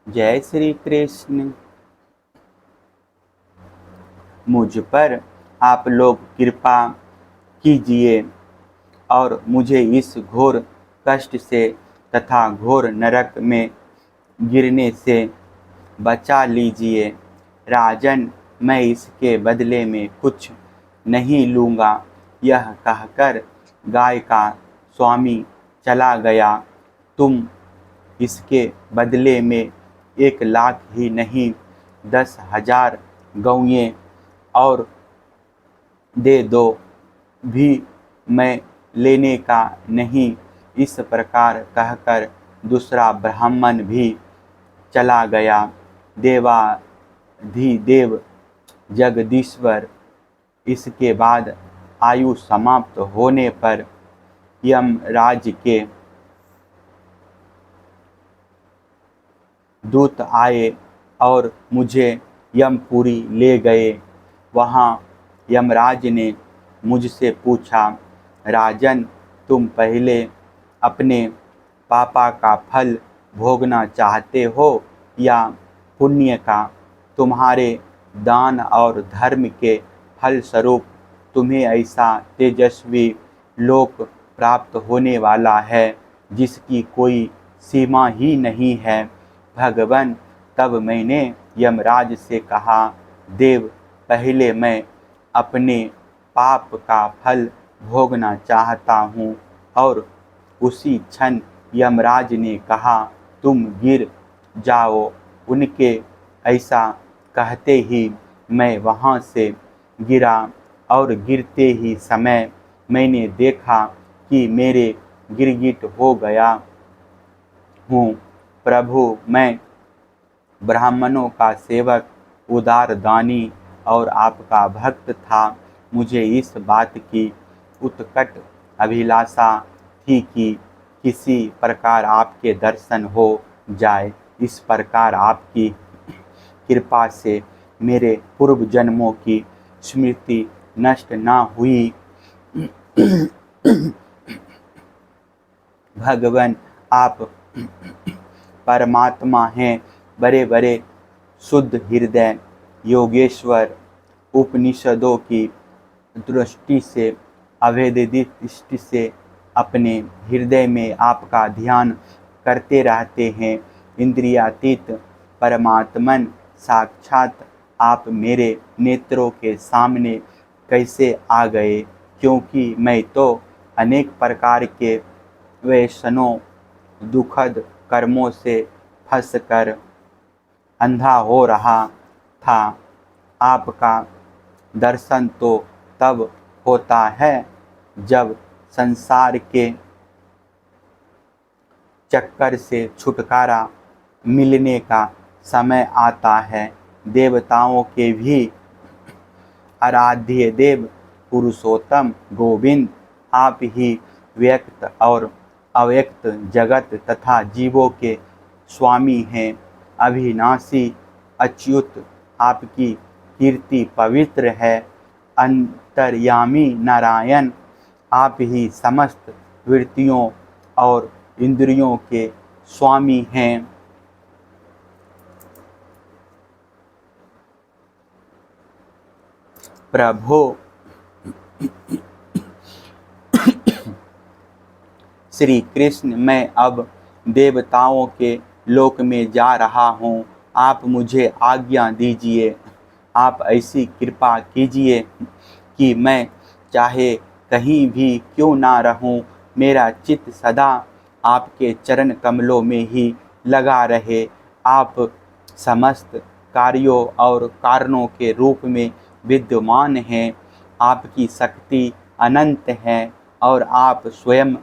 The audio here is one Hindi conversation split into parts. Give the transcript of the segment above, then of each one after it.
जय श्री कृष्ण। मुझ पर आप लोग कृपा कीजिए और मुझे इस घोर कष्ट से तथा घोर नरक में गिरने से बचा लीजिए। राजन, मैं इसके बदले में कुछ नहीं लूँगा। यह कहकर गाय का स्वामी चला गया। तुम इसके बदले में 1,00,000 ही नहीं 10,000 गौएं और दे दो भी मैं लेने का नहीं। इस प्रकार कहकर दूसरा ब्राह्मण भी चला गया। देवाधिदेव जगदीश्वर इसके बाद आयु समाप्त होने पर यमराज के दूत आए और मुझे यमपुरी ले गए। वहाँ यमराज ने मुझसे पूछा, राजन, तुम पहले अपने पापा का फल भोगना चाहते हो या पुण्य का? तुम्हारे दान और धर्म के फलस्वरूप तुम्हें ऐसा तेजस्वी लोक प्राप्त होने वाला है जिसकी कोई सीमा ही नहीं है। भगवान, तब मैंने यमराज से कहा, देव, पहले मैं अपने पाप का फल भोगना चाहता हूँ। और उसी क्षण यमराज ने कहा, तुम गिर जाओ। उनके ऐसा कहते ही मैं वहाँ से गिरा और गिरते ही समय मैंने देखा कि मेरे गिरगिट हो गया हूँ। प्रभु, मैं ब्राह्मणों का सेवक, उदार दानी और आपका भक्त था। मुझे इस बात की उत्कट अभिलाषा थी कि किसी प्रकार आपके दर्शन हो जाए। इस प्रकार आपकी कृपा से मेरे पूर्व जन्मों की स्मृति नष्ट न हुई। भगवान, आप परमात्मा हैं, बड़े बड़े शुद्ध हृदय योगेश्वर। उपनिषदों की दृष्टि से, अभेदित दृष्टि से अपने हृदय में आपका ध्यान करते रहते हैं। इंद्रियातीत परमात्मन साक्षात आप मेरे नेत्रों के सामने कैसे आ गए? क्योंकि मैं तो अनेक प्रकार के व्यसनों, दुखद कर्मों से फंसकर अंधा हो रहा था। आपका दर्शन तो तब होता है जब संसार के चक्कर से छुटकारा मिलने का समय आता है। देवताओं के भी आराध्य देव पुरुषोत्तम गोविंद आप ही व्यक्त और अव्यक्त जगत तथा जीवों के स्वामी हैं। अविनाशी अच्युत आपकी कीर्ति पवित्र है। अंतर्यामी नारायण आप ही समस्त वृत्तियों और इंद्रियों के स्वामी हैं। प्रभु, श्री कृष्ण, मैं अब देवताओं के लोक में जा रहा हूँ। आप मुझे आज्ञा दीजिए। आप ऐसी कृपा कीजिए कि मैं चाहे कहीं भी क्यों ना रहूं, मेरा चित्त सदा आपके चरण कमलों में ही लगा रहे। आप समस्त कार्यों और कारणों के रूप में विद्यमान हैं। आपकी शक्ति अनंत है और आप स्वयं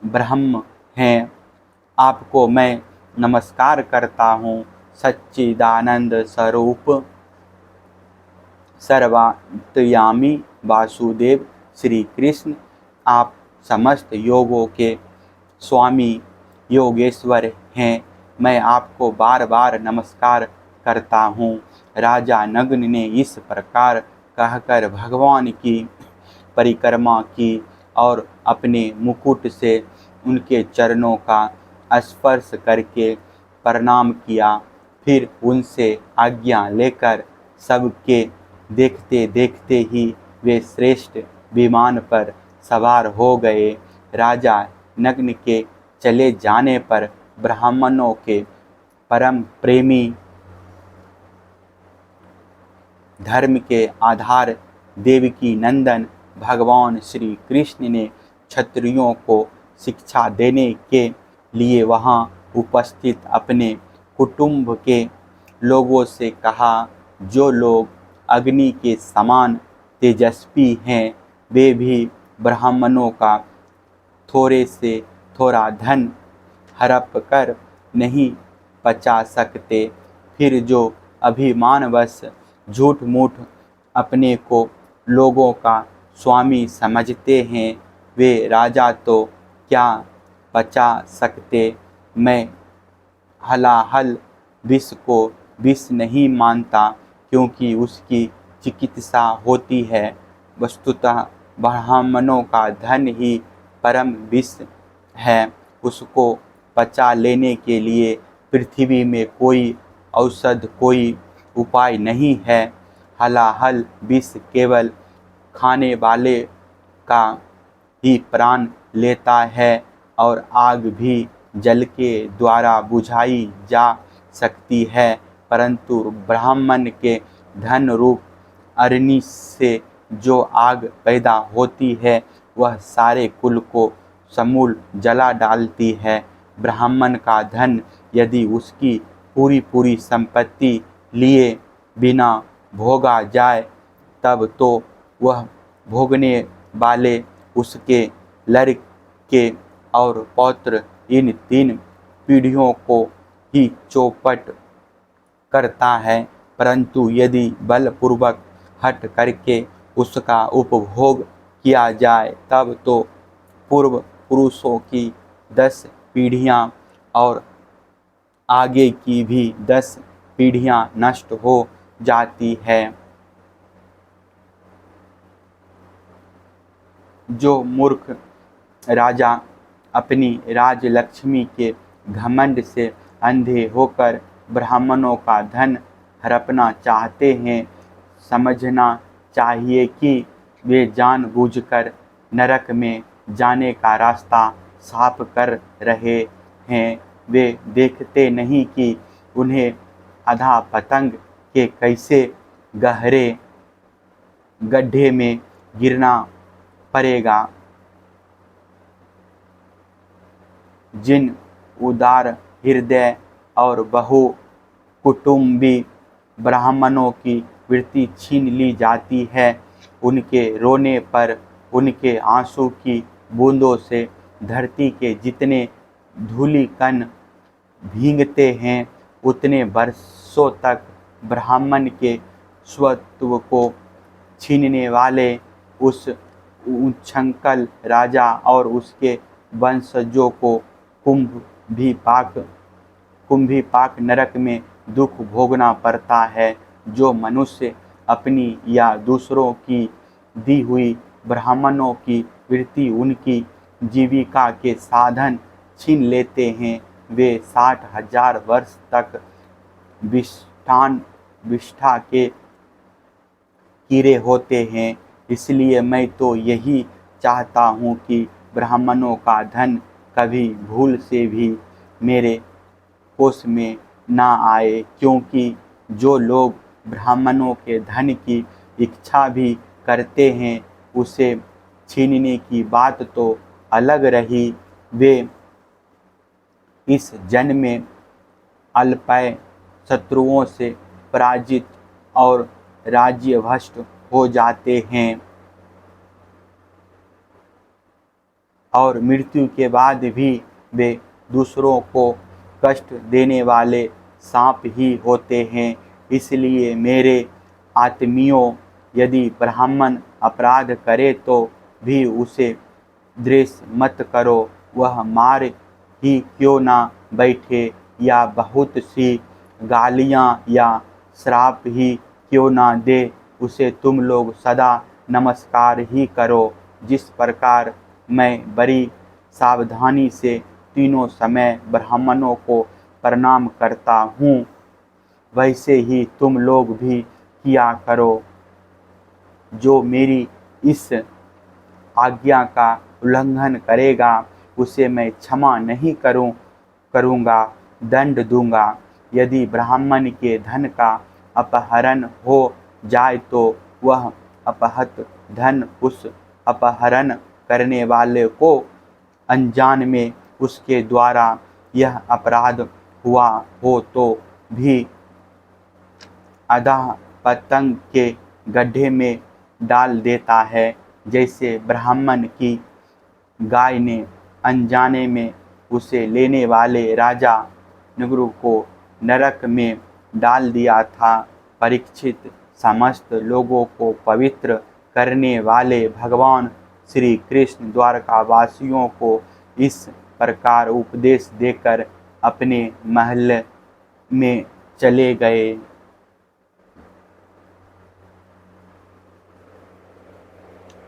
ब्रह्म हैं। आपको मैं नमस्कार करता हूँ। सच्चिदानंद स्वरूप सर्वांतर्यामी वासुदेव श्री कृष्ण, आप समस्त योगों के स्वामी योगेश्वर हैं। मैं आपको बार बार नमस्कार करता हूँ। राजा नग्न ने इस प्रकार कहकर भगवान की परिक्रमा की और अपने मुकुट से उनके चरणों का स्पर्श करके प्रणाम किया। फिर उनसे आज्ञा लेकर सबके देखते देखते ही वे श्रेष्ठ विमान पर सवार हो गए। राजा नग्न के चले जाने पर ब्राह्मणों के परम प्रेमी धर्म के आधार देवकी नंदन भगवान श्री कृष्ण ने क्षत्रियों को शिक्षा देने के लिए वहां उपस्थित अपने कुटुंब के लोगों से कहा, जो लोग अग्नि के समान तेजस्वी हैं वे भी ब्राह्मणों का थोड़े से थोड़ा धन हड़प कर नहीं पचा सकते। फिर जो अभिमानवश झूठ मूठ अपने को लोगों का स्वामी समझते हैं वे राजा तो क्या पचा सकते। मैं हलाहल विष को विष नहीं मानता क्योंकि उसकी चिकित्सा होती है। वस्तुतः ब्राह्मणों का धन ही परम विष है। उसको पचा लेने के लिए पृथ्वी में कोई औषध कोई उपाय नहीं है। हलाहल विष केवल खाने वाले का ही प्राण लेता है और आग भी जल के द्वारा बुझाई जा सकती है, परंतु ब्राह्मण के धन रूप अग्नि से जो आग पैदा होती है वह सारे कुल को समूल जला डालती है। ब्राह्मण का धन यदि उसकी पूरी संपत्ति लिए बिना भोगा जाए तब तो वह भोगने वाले उसके लड़के और पौत्र इन 3 पीढ़ियों को ही चौपट करता है, परंतु यदि बलपूर्वक हट करके उसका उपभोग किया जाए तब तो पूर्व पुरुषों की 10 पीढ़ियां और आगे की भी 10 पीढ़ियां नष्ट हो जाती है। जो मूर्ख राजा अपनी राजलक्ष्मी के घमंड से अंधे होकर ब्राह्मणों का धन हड़पना चाहते हैं, समझना चाहिए कि वे जानबूझकर नरक में जाने का रास्ता साफ कर रहे हैं। वे देखते नहीं कि उन्हें अधा पतंग के कैसे गहरे गड्ढे में गिरना पड़ेगा। जिन उदार हृदय और बहु कुटुंबी ब्राह्मणों की वृत्ति छीन ली जाती है, उनके रोने पर उनके आंसू की बूंदों से धरती के जितने धूलिकण भींगते हैं उतने वर्षों तक ब्राह्मण के स्वत्व को छीनने वाले उस उच्छृंखल राजा और उसके वंशजों को कुंभीपाक नरक में दुख भोगना पड़ता है। जो मनुष्य अपनी या दूसरों की दी हुई ब्राह्मणों की वृत्ति उनकी जीविका के साधन छीन लेते हैं वे 60,000 वर्ष तक विष्ठा के कीड़े होते हैं। इसलिए मैं तो यही चाहता हूँ कि ब्राह्मणों का धन कभी भूल से भी मेरे कोष में ना आए, क्योंकि जो लोग ब्राह्मणों के धन की इच्छा भी करते हैं उसे छीनने की बात तो अलग रही, वे इस जन्म में अल्पय शत्रुओं से पराजित और राज्यभ्रष्ट हो जाते हैं और मृत्यु के बाद भी वे दूसरों को कष्ट देने वाले सांप ही होते हैं। इसलिए मेरे आत्मियों, यदि ब्राह्मण अपराध करे तो भी उसे द्वेष मत करो, वह मार ही क्यों ना बैठे या बहुत सी गालियाँ या श्राप ही क्यों ना दे, उसे तुम लोग सदा नमस्कार ही करो। जिस प्रकार मैं बड़ी सावधानी से तीनों समय ब्राह्मणों को प्रणाम करता हूँ, वैसे ही तुम लोग भी किया करो। जो मेरी इस आज्ञा का उल्लंघन करेगा उसे मैं क्षमा नहीं करूँगा, दंड दूंगा। यदि ब्राह्मण के धन का अपहरण हो जाए तो वह अपहत धन उस अपहरण करने वाले को अनजान में उसके द्वारा यह अपराध हुआ हो तो भी अधः पतंग के गड्ढे में डाल देता है। जैसे ब्राह्मण की गाय ने अनजाने में उसे लेने वाले राजा नृग को नरक में डाल दिया था। परीक्षित, समस्त लोगों को पवित्र करने वाले भगवान श्री कृष्ण द्वारकावासियों को इस प्रकार उपदेश देकर अपने महल में चले गए।